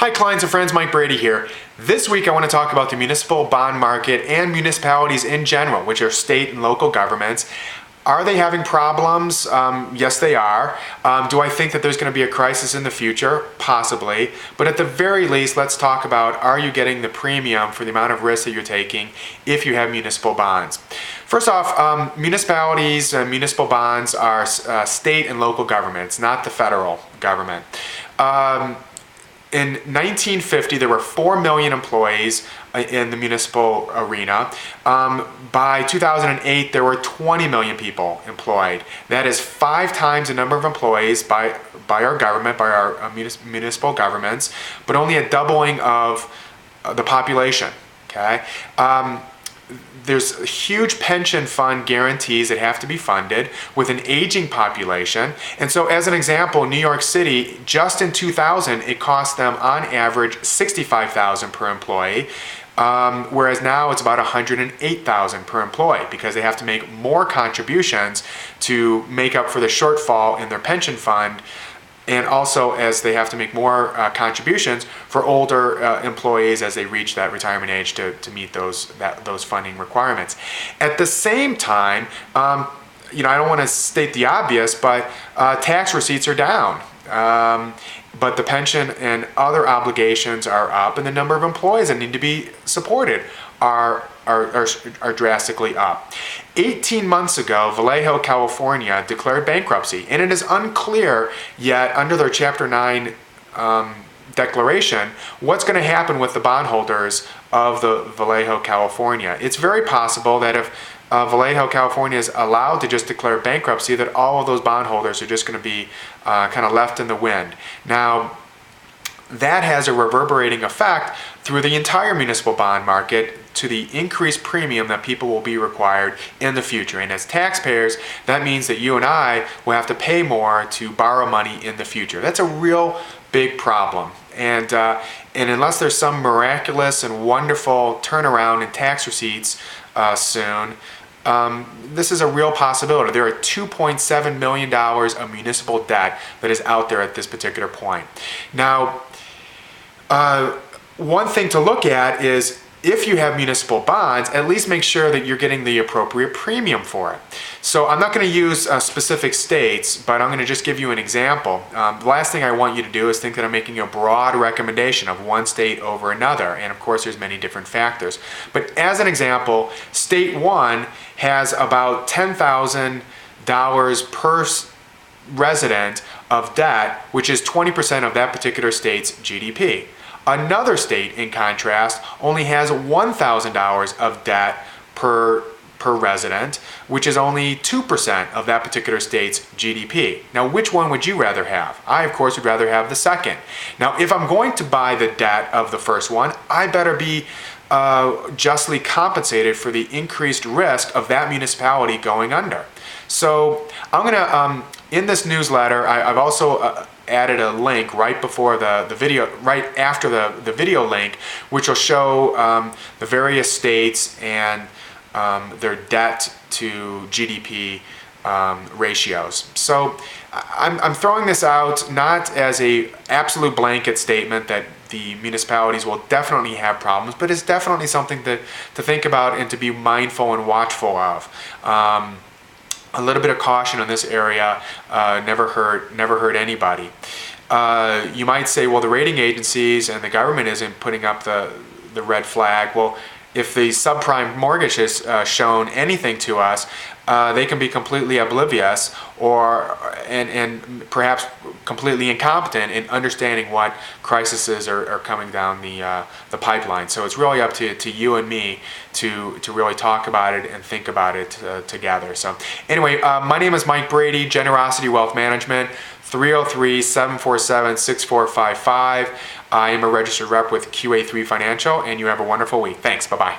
Hi clients and friends, Mike Brady here. This week I want to talk about the municipal bond market and municipalities in general, which are state and local governments. Are they having problems? Yes, they are. Do I think that there's going to be a crisis in the future? Possibly. But at the very least, let's talk about, are you getting the premium for the amount of risk that you're taking if you have municipal bonds? First off, municipalities and municipal bonds are state and local governments, not the federal government. In 1950, there were 4 million employees in the municipal arena. By 2008, there were 20 million people employed. That is 5 times the number of employees by our government, by our municipal governments, but only a doubling of the population. Okay. There's huge pension fund guarantees that have to be funded with an aging population. And so as an example, New York City, just in 2000, it cost them on average $65,000 per employee, whereas now it's about $108,000 per employee because they have to make more contributions to make up for the shortfall in their pension fund, and also as they have to make more contributions for older employees as they reach that retirement age to meet those funding requirements. At the same time, I don't want to state the obvious, but tax receipts are down. But the pension and other obligations are up, and the number of employees that need to be supported are drastically up. 18 months ago, Vallejo California declared bankruptcy, and it is unclear yet under their Chapter 9 declaration what's going to happen with the bondholders of the Vallejo California. It's very possible that if Vallejo California is allowed to just declare bankruptcy, that all of those bondholders are just going to be kind of left in the wind. Now, that has a reverberating effect through the entire municipal bond market to the increased premium that people will be required in the future. And as taxpayers, that means that you and I will have to pay more to borrow money in the future. That's a real big problem. And unless there's some miraculous and wonderful turnaround in tax receipts soon, this is a real possibility. There are $2.7 million of municipal debt that is out there at this particular point. Now, one thing to look at is if you have municipal bonds, at least make sure that you're getting the appropriate premium for it. So I'm not going to use specific states, but I'm going to just give you an example. The last thing I want you to do is think that I'm making a broad recommendation of one state over another. And of course, there's many different factors. But as an example, state 1 has about $10,000 per resident of debt, which is 20% of that particular state's GDP. Another state, in contrast, only has $1,000 of debt per resident, which is only 2% of that particular state's GDP. Now, which one would you rather have? I, of course, would rather have the second. Now, if I'm going to buy the debt of the first one, I better be justly compensated for the increased risk of that municipality going under. So I'm going to, in this newsletter, I've also added a link right before the video, right after the video link, which will show the various states and their debt to GDP ratios. So I'm throwing this out not as a absolute blanket statement that the municipalities will definitely have problems, but it's definitely something to think about and to be mindful and watchful of. A little bit of caution in this area never hurt anybody. You might say, well, the rating agencies and the government isn't putting up the red flag. Well, if the subprime mortgage has shown anything to us, they can be completely oblivious and perhaps completely incompetent in understanding what crises are coming down the pipeline. So it's really up to you and me to really talk about it and think about it together. So anyway, my name is Mike Brady, Generosity Wealth Management, 303-747-6455. I am a registered rep with QA3 Financial, and you have a wonderful week. Thanks. Bye-bye.